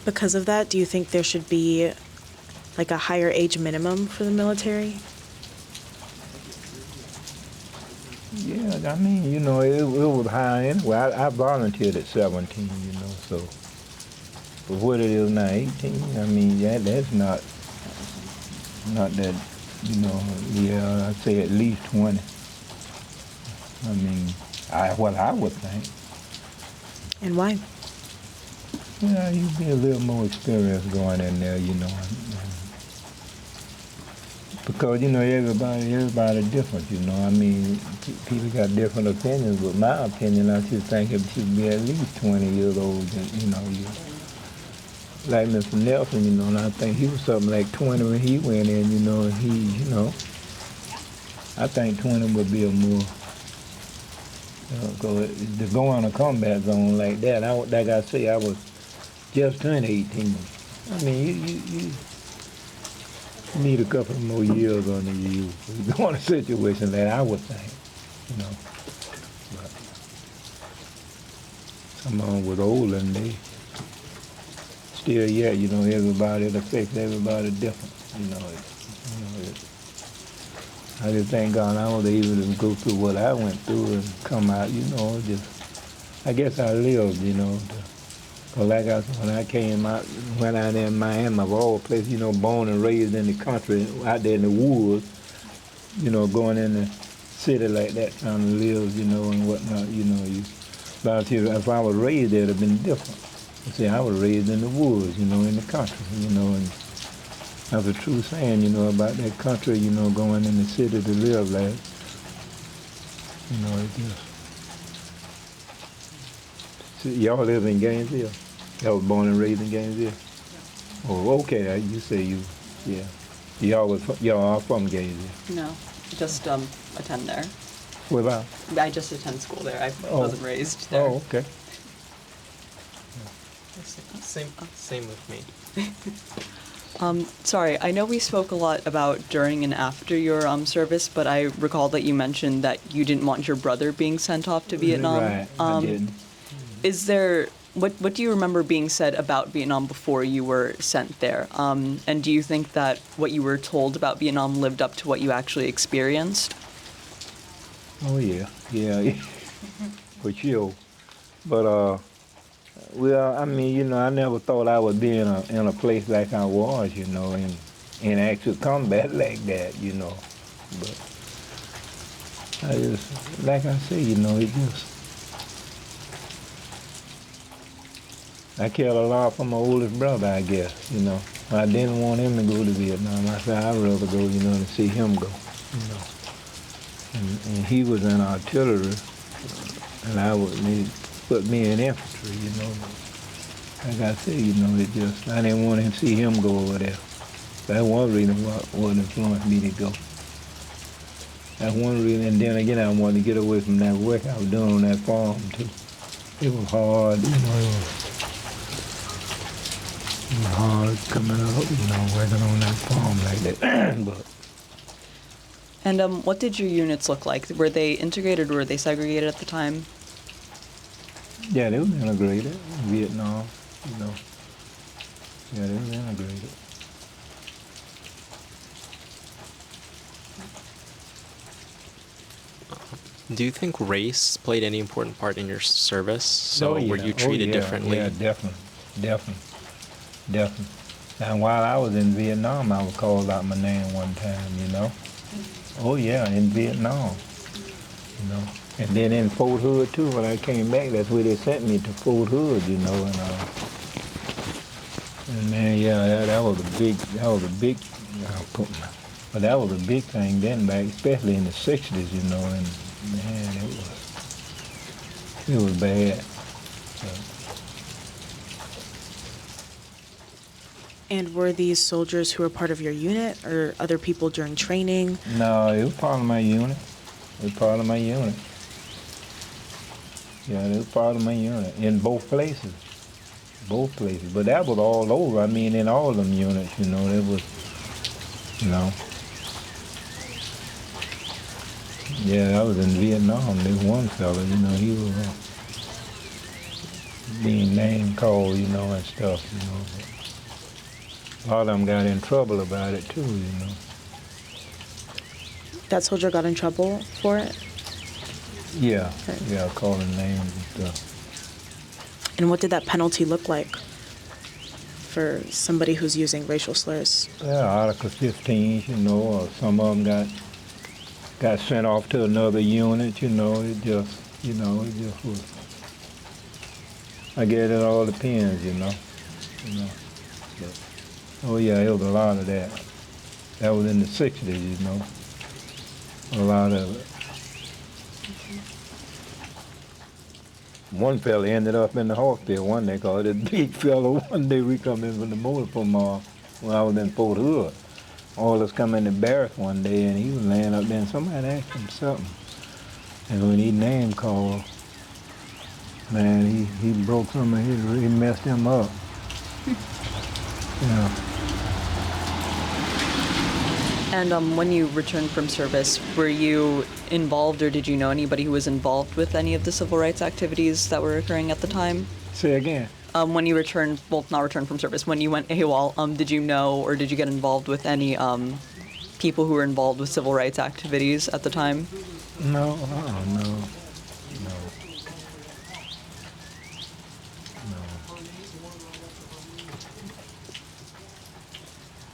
S4: Because of that, do you think there should be like a higher age minimum for the military?
S5: Yeah, I mean, you know, it was high anyway. I volunteered at 17, you know, so for what it is now, 18, I mean, that's not that, you know, yeah, I'd say at least 20. I mean, what I would think.
S4: And why?
S5: Well, you'd be a little more experienced going in there, you know. Because, you know, everybody different, you know. I mean, people got different opinions, but my opinion, I should think it should be at least 20 years old, you know. Like Mr. Nelson, you know, and I think he was something like 20 when he went in, you know, and he, you know, I think 20 would be a more, to go on a combat zone like that, like I say, I was just turned 18. I mean, you need a couple more years under you to go in a situation that I would think, you know. But someone was older and they still yet, you know, everybody, it affects everybody different, you know. I just thank God I was able to go through what I went through and come out, you know, just, I guess I lived, you know. Because like I said, when I came out, went out there in Miami, of all places, you know, born and raised in the country, out there in the woods, you know, going in the city like that, trying to live, you know, and whatnot, you know. But if I was raised there, it would have been different. See, I was raised in the woods, you know, in the country, you know, and that's a true saying, you know, about that country, you know, going in the city to live like, you know, it just. See, y'all live in Gainesville? Y'all was born and raised in Gainesville? Oh, okay, you say you, yeah. Y'all are from Gainesville?
S3: No, just attend there.
S5: Where about?
S3: I just attend school there. I wasn't raised there.
S5: Oh, okay.
S2: Same with me.
S3: Sorry, I know we spoke a lot about during and after your service, but I recall that you mentioned that you didn't want your brother being sent off to Vietnam.
S5: Right, I did.
S3: Is there, what do you remember being said about Vietnam before you were sent there? And do you think that what you were told about Vietnam lived up to what you actually experienced?
S5: Oh, yeah, for sure. But, well, I mean, you know, I never thought I would be in a place like I was, you know, in actual combat like that, you know. But I just, like I say, you know, it just, I cared a lot for my oldest brother, I guess, you know. I didn't want him to go to Vietnam. I said I'd rather go, you know, to see him go, you know. And he was in artillery, and he put me in infantry, you know. Like I said, you know, it just, I didn't want to see him go over there. That's one reason what influenced me to go. That's one reason, and then again, I wanted to get away from that work I was doing on that farm, too. It was hard, you know, it was hard coming out, you know, working on that farm like that, but.
S3: And what did your units look like? Were they integrated or were they segregated at the time?
S5: Yeah, they were integrated in Vietnam, you know. Yeah, they were integrated.
S2: Do you think race played any important part in your service? So
S5: Oh, yeah.
S2: were you treated
S5: yeah.
S2: differently?
S5: Yeah, definitely. And while I was in Vietnam, I was called out my name one time, you know. Oh yeah, in Vietnam, you know. And then in Fort Hood too, when I came back, that's where they sent me to Fort Hood, you know. And man, yeah, that was a big, but that was a big thing then back, especially in the '60s, you know. And man, it was bad.
S4: And were these soldiers who were part of your unit or other people during training?
S5: No, it was part of my unit. It was part of my unit. Yeah, it was part of my unit in both places. Both places. But that was all over. I mean, in all of them units, you know, it was, you know. Yeah, I was in Vietnam. There was one fella, you know, he was being name called, you know, and stuff, you know. But a lot of them got in trouble about it too, you know.
S4: That soldier got in trouble for it?
S5: Yeah,
S4: Okay.
S5: yeah, calling names and stuff.
S4: And what did that penalty look like for somebody who's using racial slurs?
S5: Yeah, Article 15, you know, or some of them got sent off to another unit, you know. It just was. I guess it all depends, you know. But, oh yeah, it was a lot of that. That was in the '60s, you know. A lot of it. One fella ended up in the hospital one day, cause this big fella, one day we come in from the motor from when I was in Fort Hood. All of us come in the barracks one day and he was laying up there and somebody asked him something. And when he name called, man, he broke some of his, he messed him up. Yeah.
S3: And when you returned from service, were you involved or did you know anybody who was involved with any of the civil rights activities that were occurring at the time?
S5: Say again.
S3: When you returned, well, not returned from service, when you went AWOL, did you know or did you get involved with any people who were involved with civil rights activities at the time?
S5: No.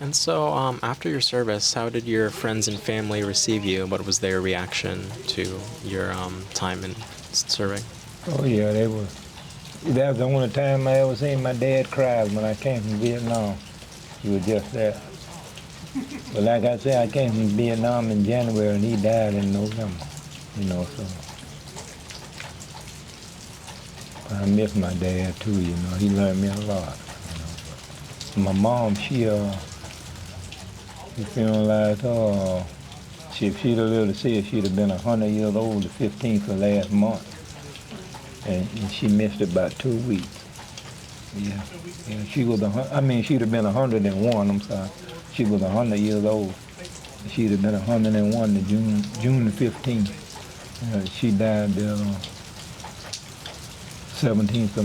S2: And so, after your service, how did your friends and family receive you? What was their reaction to your time in serving?
S5: Oh yeah, that was the only time I ever seen my dad cry when I came from Vietnam. He was just there. But like I said, I came from Vietnam in January and he died in November, you know, so. I miss my dad too, you know, he learned me a lot, you know. My mom, she feeling like, if she'd have lived to see it, she'd have been 100 years old the 15th of last month. And she missed it about 2 weeks. Yeah, she was, she'd have been 101, I'm sorry. She was 100 years old. She'd have been 101 to June the 15th. She died the 17th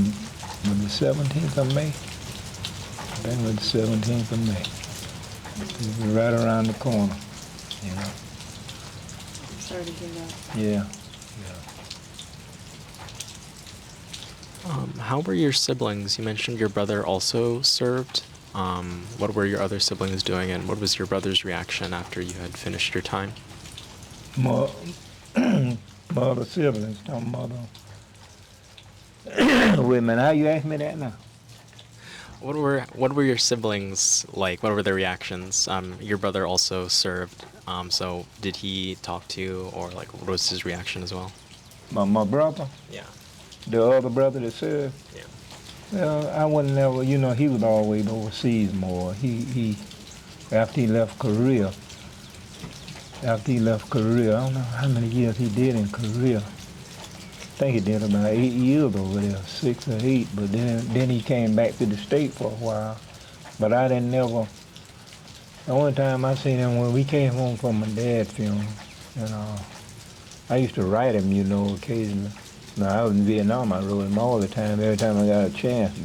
S5: of May? I think it was the 17th of May. It was right around the corner, you know.
S4: Sorry to hear that.
S5: Yeah.
S2: How were your siblings? You mentioned your brother also served. What were your other siblings doing, and what was your brother's reaction after you had finished your time?
S5: My other siblings, my mother. Wait a minute, how you ask me that now?
S2: What were your siblings like? What were their reactions? Your brother also served, so did he talk to you, or like what was his reaction as well?
S5: My brother?
S2: Yeah.
S5: The other brother that served?
S2: Yeah.
S5: Well, I wasn't never, you know, he was always overseas more. He after he left Korea, I don't know how many years he did in Korea. I think he did about 8 years over there, 6 or 8, but then he came back to the state for a while. But I didn't never, the only time I seen him when we came home from my dad's funeral, and I used to write him, you know, occasionally. Now, I was in Vietnam, I wrote him all the time, every time I got a chance,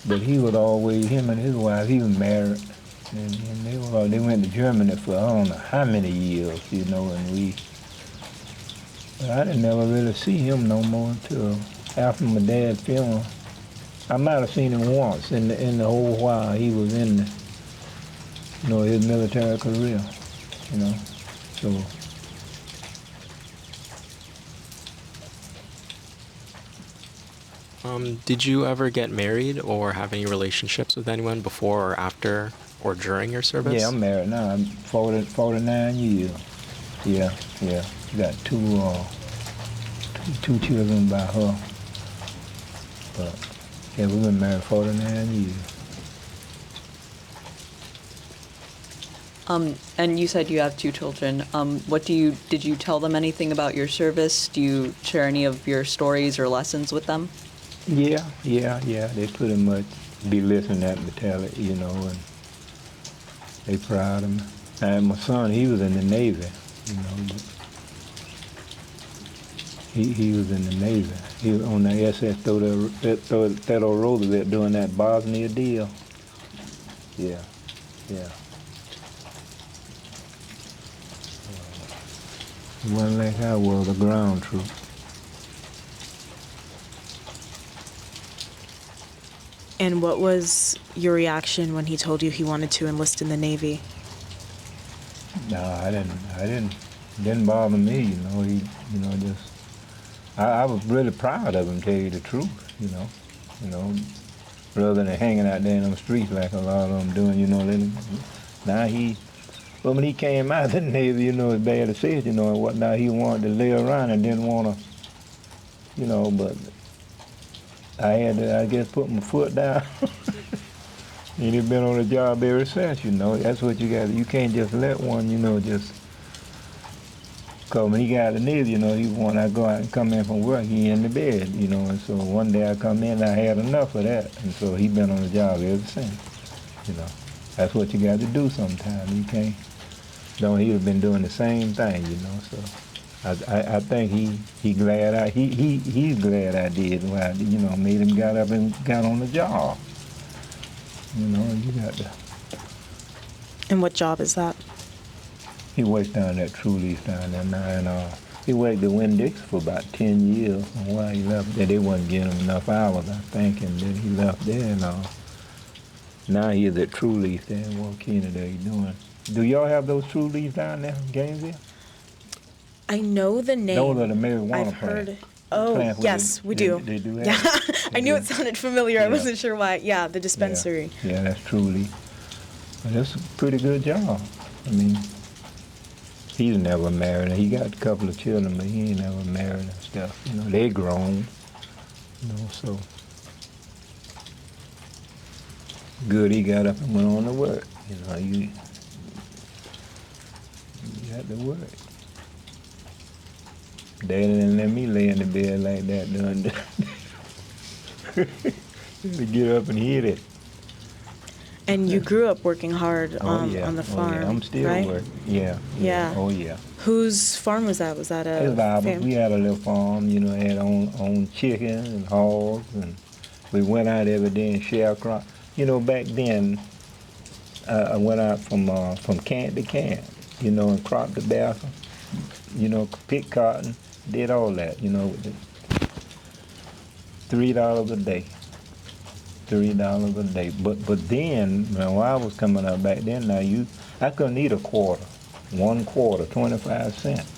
S5: but he was always, him and his wife, he was married, and they went to Germany for I don't know how many years, you know, and But I didn't never really see him no more until after my dad's funeral. I might have seen him once in the whole while he was in the, his military career, So
S2: Did you ever get married or have any relationships with anyone before or after or during your service?
S5: yeah, I'm married now. I'm 49 years. Yeah. Got two children by her. But yeah, we've been married 49 years.
S3: And you said you have 2 children. Did you tell them anything about your service? Do you share any of your stories or lessons with them?
S5: Yeah. They pretty much be listening at me tell it, and they proud of me. And my son, he was in the Navy, but he was in the Navy. He was on the SS Theodore Roosevelt doing that Bosnia deal. Yeah. It wasn't like I was, a ground troop.
S4: And what was your reaction when he told you he wanted to enlist in the Navy?
S5: No, I didn't. Didn't bother me, He, just. I was really proud of him, tell you the truth, rather than hanging out there in them streets like a lot of them doing, Now when he came out of the Navy, it's bad to say it, and whatnot, he wanted to lay around and didn't want to, but I had to, I guess, put my foot down. And he's been on the job ever since, That's what you got. You can't just let one, just. Because when he got out of the Navy, when I go out and come in from work, he in the bed, And so one day I come in, I had enough of that. And so he been on the job ever since, That's what you got to do sometimes. You can't. He have been doing the same thing, So I think he's glad I did. Why, made him got up and got on the job. You got to.
S4: And what job is that?
S5: He worked down at True Leaf down there now, and he worked at Winn-Dixie for about 10 years. And while he left there, they wasn't getting him enough hours, I think, and then he left there and now he is at True Leaf there in Waukeena that he's doing. Do y'all have those True Leaf down there in Gainesville?
S4: I know the name.
S5: Those are the marijuana
S4: I've
S5: plants.
S4: heard. Oh, yes, we do.
S5: They do have
S4: Yeah,
S5: it?
S4: I knew it sounded familiar.
S5: Yeah.
S4: I wasn't sure why. Yeah, the dispensary.
S5: Yeah, that's True Leaf. But that's a pretty good job. I mean, he's never married. He got a couple of children, but he ain't never married and stuff. They grown. So good he got up and went on to work. You got to work. Daddy didn't let me lay in the bed like that doing that. To get up and hit it.
S4: And you grew up working hard on the farm,
S5: yeah. I'm still
S4: right?
S5: working. Yeah. Oh, yeah.
S4: Whose farm was that? Was that a
S5: It's Bible.
S4: fam-
S5: We had a little farm, had on chicken and hogs, and we went out every day and share crop. Back then, I went out from camp to camp, and crop tobacco, pick cotton, did all that, with $3 a day. $3 a day. But then, when I was coming up back then, I couldn't eat a quarter. 1 quarter, 25 cents.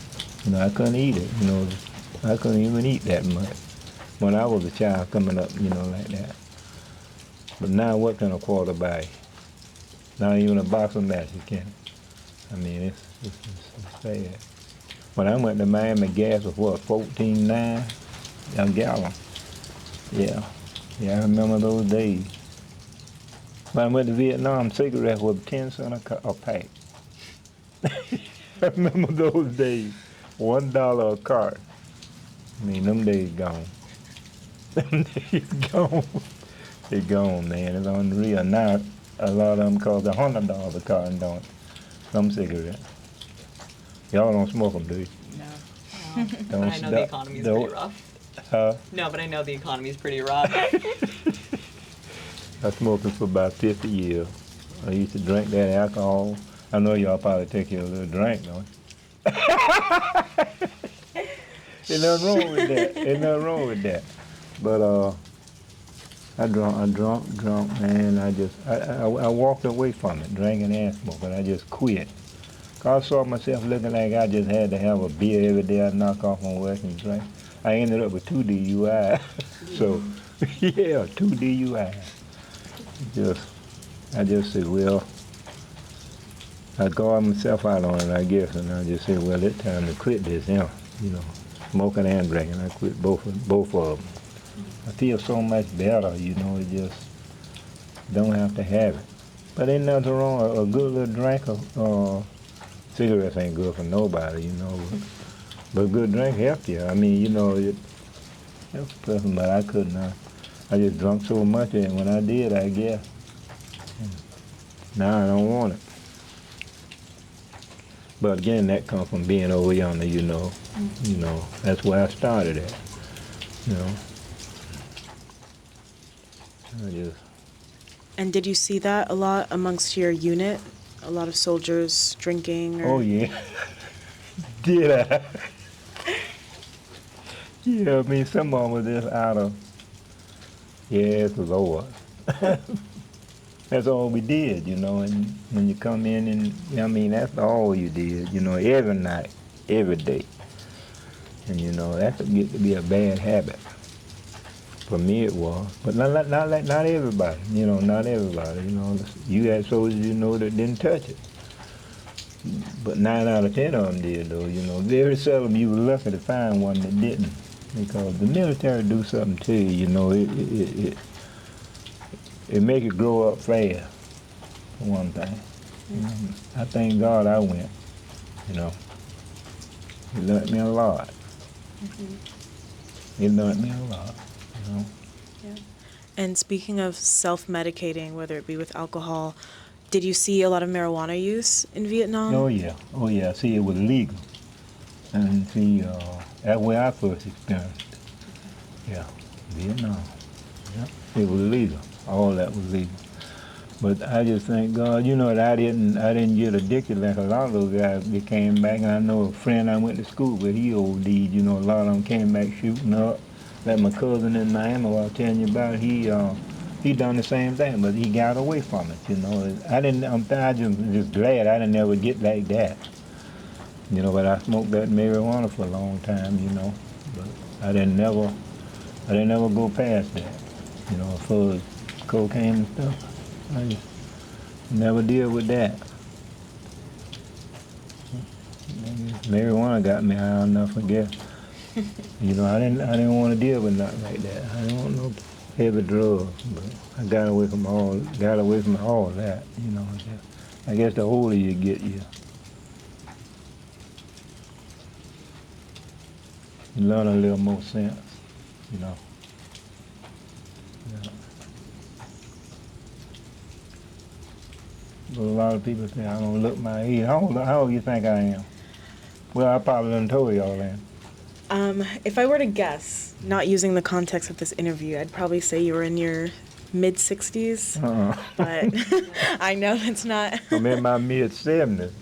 S5: I couldn't eat it, I couldn't even eat that much when I was a child coming up, like that. But now what can a quarter buy? Not even a box of matches can. I mean, it's sad. When I went to Miami, gas was what, $14.9 a gallon? Yeah, I remember those days. When I went to Vietnam, cigarettes were 10 cents a pack. I remember those days. $1 a cart. I mean, them days gone. Them days gone. They gone, man. It's unreal. Now, a lot of them cost $100 a carton, don't it? Some cigarettes. Y'all don't smoke them, do you?
S3: No. But I know the economy's pretty rough. No, but I know the economy's pretty rough.
S5: I smoked it for about 50 years. I used to drink that alcohol. I know y'all probably take you a little drink, don't you? Ain't nothing wrong with that. Ain't nothing wrong with that. But I drunk, man. I walked away from it, drinking and smoking. I just quit. 'Cause I saw myself looking like I just had to have a beer every day. I knock off on work and drink. I ended up with 2 DUIs. So, yeah, 2 DUIs. I just said, well, I called myself out on it, I guess, and I just said, well, it's time to quit this, you know, smoking and drinking. I quit both of them. I feel so much better, you know, it just don't have to have it. But ain't nothing wrong, a good little drink of cigarettes ain't good for nobody, you know, but a good drink helps you. I mean, you know, it helps a person, but I couldn't. I just drunk so much, and when I did, I guess, now I don't want it. But again, that comes from being over yonder, you know. You know, that's where I started at, you know.
S4: And did you see that a lot amongst your unit? A lot of soldiers drinking? Or...
S5: Oh, yeah. Did I? Yeah, I mean, some of them were just out of, yes, Lord. That's all we did, you know, and when you come in and, I mean, that's all you did, you know, every night, every day. And, you know, that could get to be a bad habit. For me it was, but not everybody, you know, not everybody, you know. You had soldiers, you know, that didn't touch it. But 9 out of 10 of them did, though, you know. Very seldom you were lucky to find one that didn't. Because the military do something to you, you know, it make you grow up fast, for one thing. You know, I thank God I went, you know. It learned me a lot. It learned me a lot. You know?
S4: Yeah. And speaking of self-medicating, whether it be with alcohol, did you see a lot of marijuana use in Vietnam?
S5: Oh yeah. See, it was legal, and see, that's where I first experienced it. Yeah, Vietnam. Yeah, it was legal. All that was legal. But I just thank God, you know, that I didn't get addicted like a lot of those guys. They came back, and I know a friend I went to school with, he OD'd. You know, a lot of them came back shooting up. Like my cousin in Miami, I was telling you about, he done the same thing, but he got away from it. You know, I'm just glad I didn't ever get like that. You know, but I smoked that marijuana for a long time. You know, but I didn't never go past that. You know, as far as cocaine and stuff, I just never deal with that. Marijuana got me high enough, I guess. You know, I didn't want to deal with nothing like that. I didn't want no heavy drugs, but I got away from all that. You know, I guess the older you get, you learn a little more sense. You know. Yeah. But a lot of people say I don't look my age. How old you think I am? Well, I probably done told y'all that.
S4: If I were to guess, not using the context of this interview, I'd probably say you were in your mid-60s. But I know it's not.
S5: I'm in my mid-70s.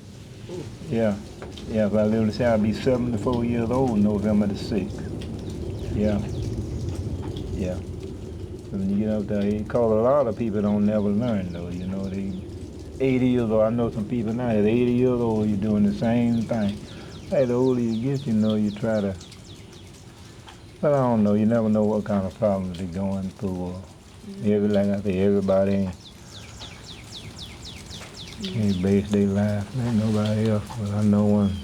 S5: Yeah. Yeah, if I live to say I'll be 74 years old November the 6th. Yeah. Yeah. When you get up there, because a lot of people don't never learn, though. You know, they 80 years old. I know some people now that 80 years old, you're doing the same thing. Hey, the older you get, you know, you try to, but I don't know, you never know what kind of problems they're going through. Like I say, everybody ain't base their life, ain't nobody else, but I know one.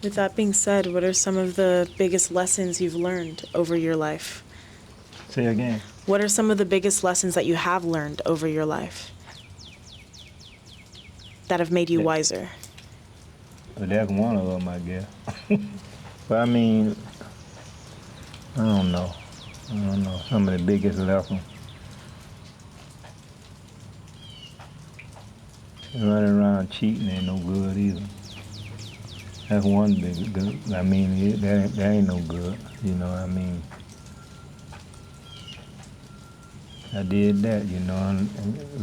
S4: With that being said, what are some of the biggest lessons you've learned over your life?
S5: Say again.
S4: What are some of the biggest lessons that you have learned over your life that have made you wiser?
S5: But that's one of them, I guess. But I mean, I don't know. Some of the biggest lessons. Running around cheating ain't no good either. That's one big good. I mean, that ain't no good. You know what I mean? I did that, you know, and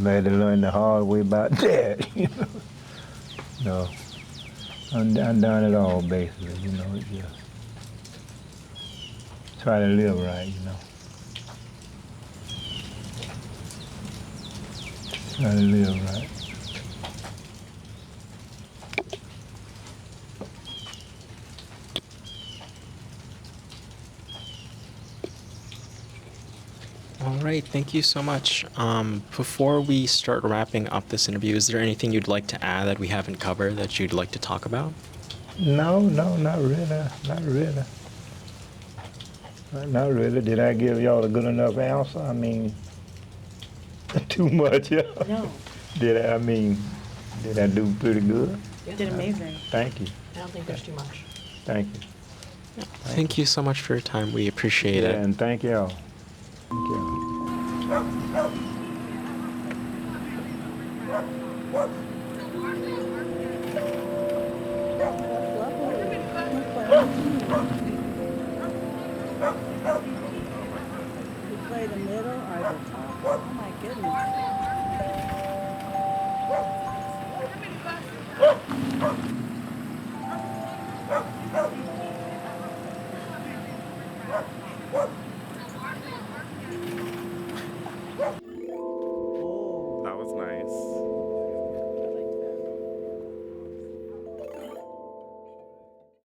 S5: had to learn the hard way about that, you know. No. I've done it all, basically, you know, it's just, try to live right, you know. Try to live right.
S2: All right, thank you so much. Before we start wrapping up this interview, is there anything you'd like to add that we haven't covered that you'd like to talk about?
S5: No, not really, not really. Not really. Did I give y'all a good enough answer? I mean, too much, yeah?
S4: No,
S5: Did I do pretty good?
S4: you did amazing.
S5: Thank you,
S7: I don't think there's too much.
S5: thank you.
S2: Thank you so much for your time. We appreciate
S5: Yeah,
S2: it.
S5: and thank y'all. Thank y'all.
S8: You play the middle or the top? Oh my goodness.